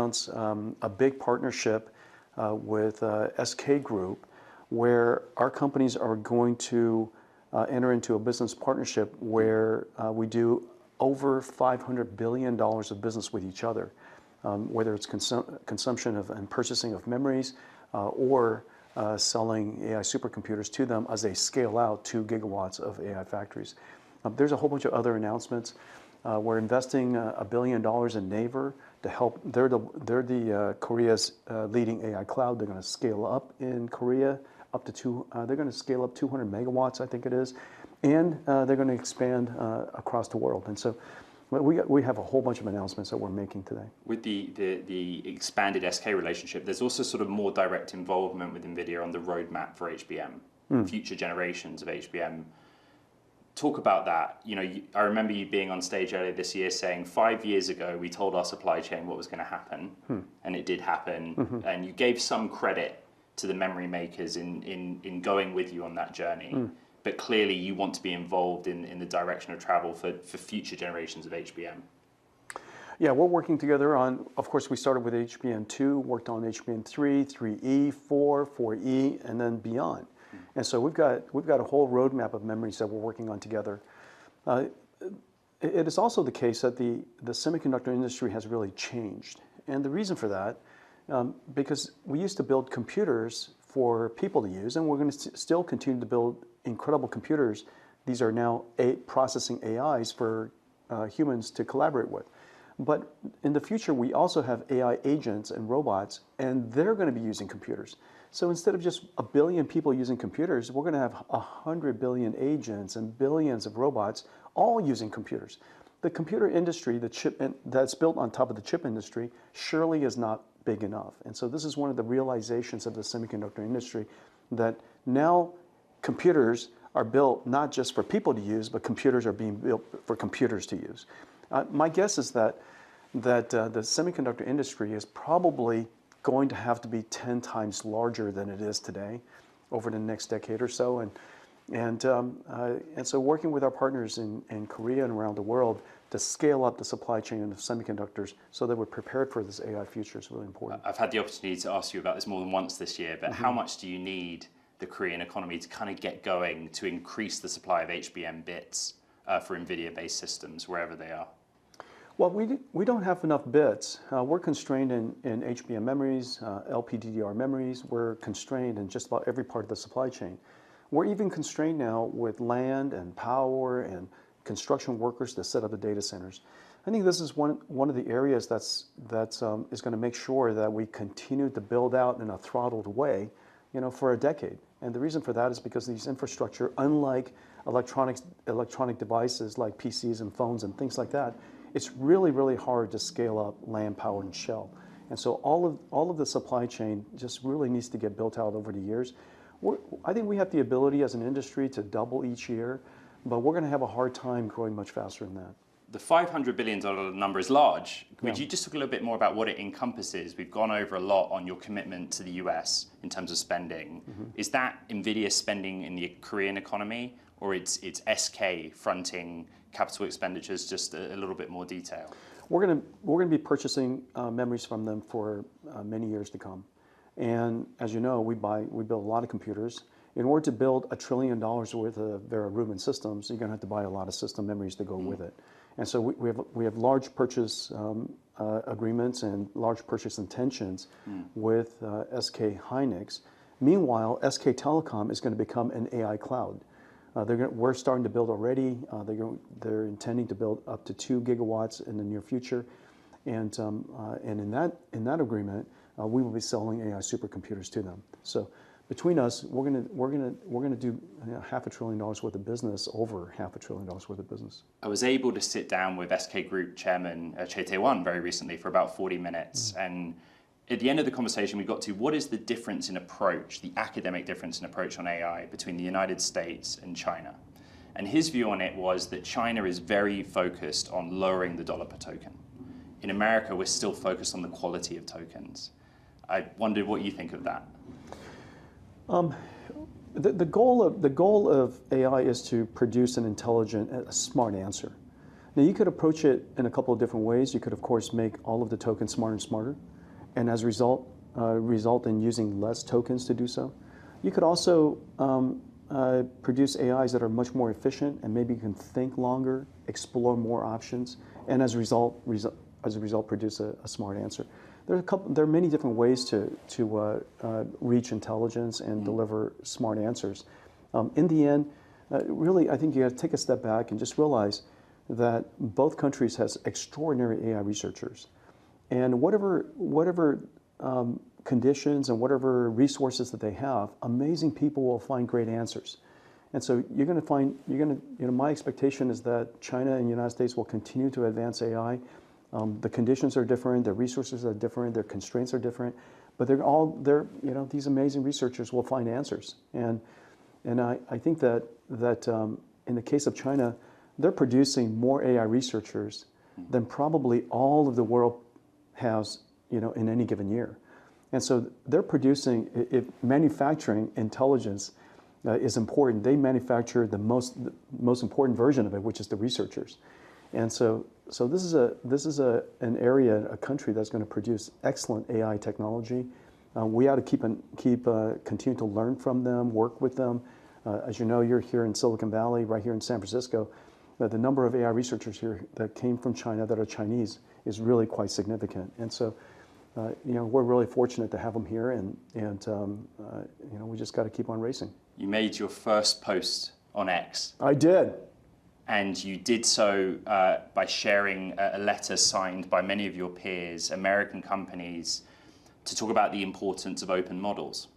announce a big partnership with SK Group, where our companies are going to enter into a business partnership where we do over $500 billion of business with each other, whether it's consumption of and purchasing of memories or selling AI supercomputers to them as they scale out 2 gigawatts of AI factories. There's a whole bunch of other announcements. We're investing $1 billion in Naver to help. They're the Korea's leading AI cloud. They're going to scale up in Korea up to they're going to scale up 200 megawatts, I think it is, and they're going to expand across the world. And so we have a whole bunch of announcements that we're making today. With the expanded SK relationship, there's also sort of more direct involvement with NVIDIA on the roadmap for HBM, future generations of HBM. Talk about that. You know, I remember you being on stage earlier this year saying 5 years ago we told our supply chain what was going to happen, and it did happen. And you gave some credit to the memory makers in going with you on that journey. But clearly you want to be involved in the direction of travel for future generations of HBM. Yeah, we're working together on, of course, we started with HBM2, worked on HBM3, 3E, 4, 4E, and then beyond. And so we've got a whole roadmap of memories that we're working on together. It is also the case that the semiconductor industry has really changed. And the reason for that, because we used to build computers for people to use, and we're going to still continue to build incredible computers. These are now processing AIs for humans to collaborate with. But in the future, we also have AI agents and robots, and they're going to be using computers. So instead of just 1 billion people using computers, we're going to have 100 billion agents and billions of robots all using computers. The computer industry, the chip that's built on top of the chip industry, surely is not big enough. And so this is one of the realizations of the semiconductor industry, that now computers are built not just for people to use, but computers are being built for computers to use. My guess is that the semiconductor industry is probably going to have to be 10 times larger than it is today over the next decade or so. And so working with our partners in Korea and around the world to scale up the supply chain of semiconductors so that we're prepared for this AI future is really important. I've had the opportunity to ask you about this more than once this year, but how much do you need the Korean economy to kind of get going to increase the supply of HBM bits for NVIDIA-based systems, wherever they are? Well, we don't have enough bits. We're constrained in HBM memories, LPDDR memories. We're constrained in just about every part of the supply chain. We're even constrained now with land and power and construction workers to set up the data centers. I think this is one of the areas that's is going to make sure that we continue to build out in a throttled way, for a decade. And the reason for that is because these infrastructure, unlike electronic devices like PCs and phones and things like that, it's really, really hard to scale up land, power, and shell. And so all of the supply chain just really needs to get built out over the years. I think we have the ability as an industry to double each year, but we're going to have a hard time growing much faster than that. The $500 billion number is large. Would you just talk a little bit more about what it encompasses? We've gone over a lot on your commitment to the US in terms of spending. Is that NVIDIA spending in the Korean economy, or it's SK fronting capital expenditures? Just a little bit more detail. We're going to be purchasing memories from them for many years to come. And as you know, we build a lot of computers. In order to build $1 trillion worth of Vera Rubin systems, you're going to have to buy a lot of system memories to go with it. And so we have large purchase agreements and large purchase intentions with SK Hynix. Meanwhile, SK Telecom is going to become an AI cloud. We're starting to build already. They're intending to build up to 2 gigawatts in the near future, and in that agreement, we will be selling AI supercomputers to them. So between us, we're gonna do $500 billion worth of business, over $500 billion worth of business. I was able to sit down with SK Group Chairman Chae Tae-won very recently for about 40 minutes, and at the end of the conversation, we got to what is the difference in approach, the academic difference in approach on AI between the United States and China. And his view on it was that China is very focused on lowering the dollar per token. In America, we're still focused on the quality of tokens. I wondered what you think of that. The goal of AI is to produce an intelligent, a smart answer. Now you could approach it in a couple of different ways. You could, of course, make all of the tokens smarter and smarter, and as a result in using less tokens to do so. You could also produce AIs that are much more efficient, and maybe you can think longer, explore more options, and as a result produce a smart answer. There are many different ways to reach intelligence and deliver smart answers. In the end, really, I think you got to take a step back and just realize that both countries has extraordinary AI researchers, and whatever conditions and whatever resources that they have, amazing people will find great answers. And so my expectation is that China and the United States will continue to advance AI. The conditions are different, the resources are different, their constraints are different, but these amazing researchers will find answers. And I think that in the case of China, they're producing more AI researchers than probably all of the world has, in any given year. And so they're producing, if manufacturing intelligence is important, they manufacture the most important version of it, which is the researchers. And so this is an area, a country that's going to produce excellent AI technology. We ought to continue to learn from them, work with them. As you know, you're here in Silicon Valley, right here in San Francisco. The number of AI researchers here that came from China that are Chinese is really quite significant. And so, we're really fortunate to have them here, and we just got to keep on racing. You made your first post on X. I did. And you did so by sharing a letter signed by many of your peers, American companies, to talk about the importance of open models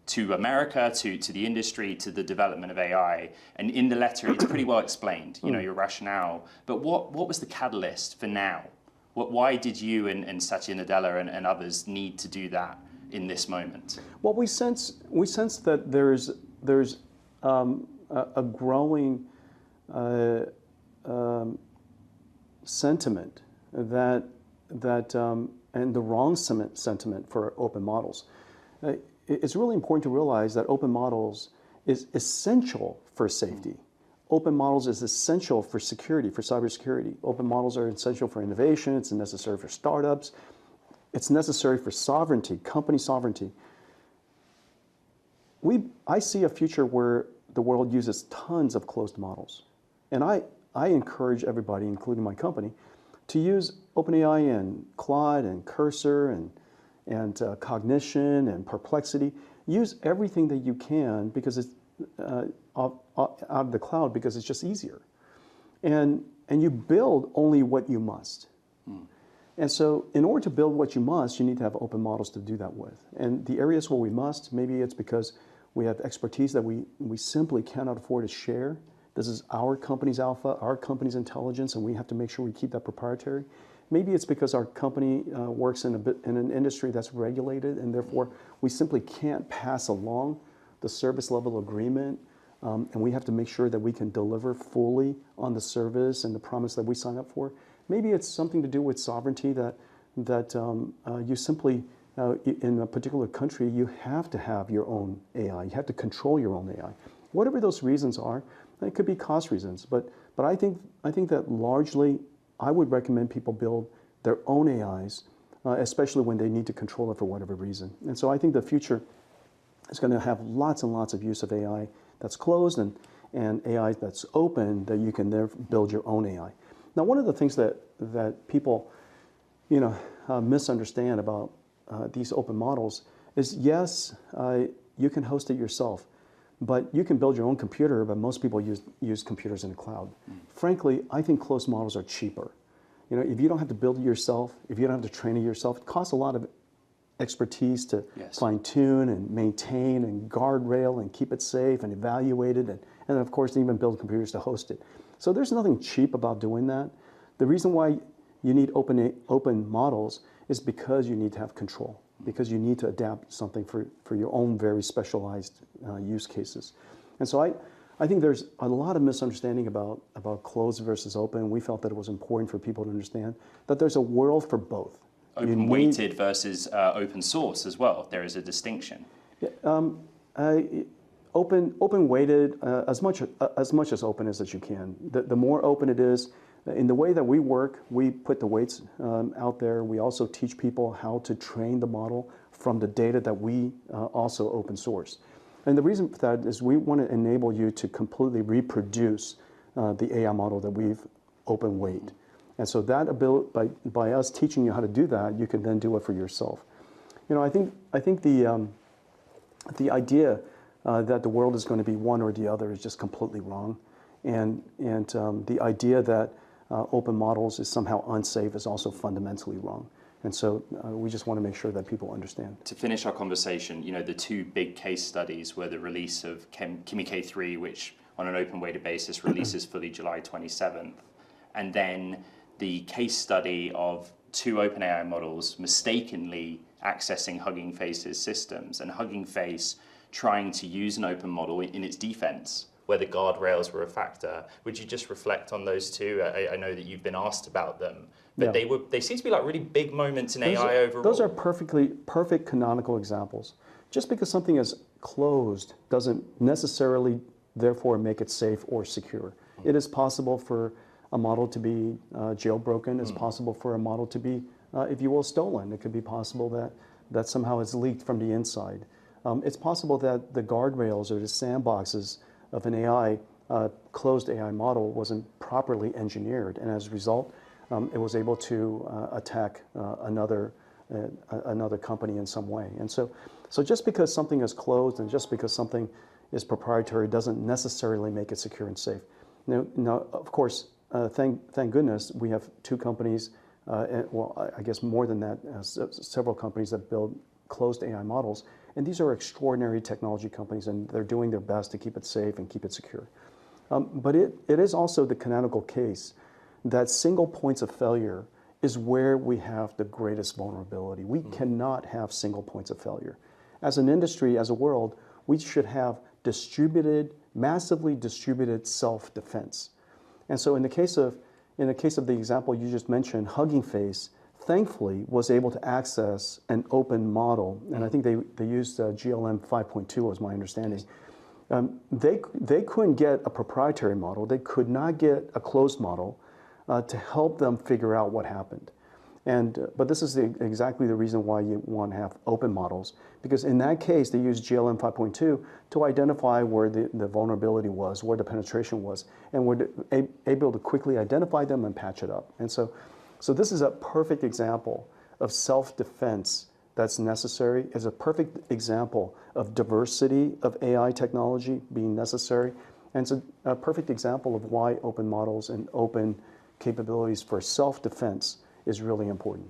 to America, to the industry, to the development of AI. And in the letter, it's pretty well explained, your rationale. But what was the catalyst for now? Why did you and Satya Nadella and others need to do that in this moment? Well, we sense that there's a growing sentiment that and the wrong sentiment for open models. It's really important to realize that open models is essential for safety. Open models is essential for security, for cybersecurity. Open models are essential for innovation. It's necessary for startups. It's necessary for sovereignty, company sovereignty. I see a future where the world uses tons of closed models. And I encourage everybody, including my company, to use OpenAI and Claude and Cursor and Cognition and Perplexity. Use everything that you can because it's out of the cloud, because it's just easier. And you build only what you must. And so in order to build what you must, you need to have open models to do that with. And the areas where we must, maybe it's because we have expertise that we simply cannot afford to share. This is our company's alpha, our company's intelligence, and we have to make sure we keep that proprietary. Maybe it's because our company works in an industry that's regulated, and therefore we simply can't pass along the service level agreement, and we have to make sure that we can deliver fully on the service and the promise that we sign up for. Maybe it's something to do with sovereignty, that you simply, in a particular country, you have to have your own AI. You have to control your own AI. Whatever those reasons are, it could be cost reasons, but I think that largely I would recommend people build their own AIs, especially when they need to control it for whatever reason. And so I think the future is going to have lots and lots of use of AI that's closed and AI that's open, that you can then build your own AI. Now, one of the things that people misunderstand about these open models is, yes, you can host it yourself, but you can build your own computer, but most people use computers in the cloud. Frankly, I think closed models are cheaper. If you don't have to build it yourself, if you don't have to train it yourself, it costs a lot of expertise to fine-tune and maintain and guardrail and keep it safe and evaluate it, and of course even build computers to host it. So there's nothing cheap about doing that. The reason why you need open models is because you need to have control, because you need to adapt something for your own very specialized use cases. And so I think there's a lot of misunderstanding about closed versus open. We felt that it was important for people to understand that there's a world for both. Open-weighted versus open source as well. There is a distinction. Open-weighted, as much as open as you can. The more open it is, in the way that we work, we put the weights out there. We also teach people how to train the model from the data that we also open source. And the reason for that is we want to enable you to completely reproduce the AI model that we've open weight. And so that ability, by us teaching you how to do that, you can then do it for yourself. You know, I think the idea that the world is going to be one or the other is just completely wrong. And the idea that open models is somehow unsafe is also fundamentally wrong. And so we just want to make sure that people understand. To finish our conversation, you know, the two big case studies were the release of Kimi K3, which on an open-weighted basis releases fully July 27th, and then the case study of two OpenAI models mistakenly accessing Hugging Face's systems, and Hugging Face trying to use an open model in its defense, where the guardrails were a factor. Would you just reflect on those two? I know that you've been asked about them, but yeah. they seem to be like really big moments in AI overall. Those are perfect canonical examples. Just because something is closed doesn't necessarily therefore make it safe or secure. It is possible for a model to be jailbroken. It's possible for a model to be, if you will, stolen. It could be possible that somehow it's leaked from the inside. It's possible that the guardrails or the sandboxes of an AI, closed AI model wasn't properly engineered, and as a result, it was able to attack another company in some way. And so just because something is closed and just because something is proprietary doesn't necessarily make it secure and safe. Now of course, thank goodness we have two companies, well, I guess more than that, several companies that build closed AI models, and these are extraordinary technology companies, and they're doing their best to keep it safe and keep it secure. But it is also the canonical case that single points of failure is where we have the greatest vulnerability. We cannot have single points of failure. As an industry, as a world, we should have massively distributed self-defense. And so in the case of the example you just mentioned, Hugging Face, thankfully, was able to access an open model, and I think they used GLM 5.2 was my understanding. They couldn't get a proprietary model. They could not get a closed model to help them figure out what happened. But this is exactly the reason why you want to have open models, because in that case, they used GLM 5.2 to identify where the vulnerability was, where the penetration was, and were able to quickly identify them and patch it up. And so this is a perfect example of self-defense that's necessary. It's a perfect example of diversity of AI technology being necessary. And it's a perfect example of why open models and open capabilities for self-defense is really important.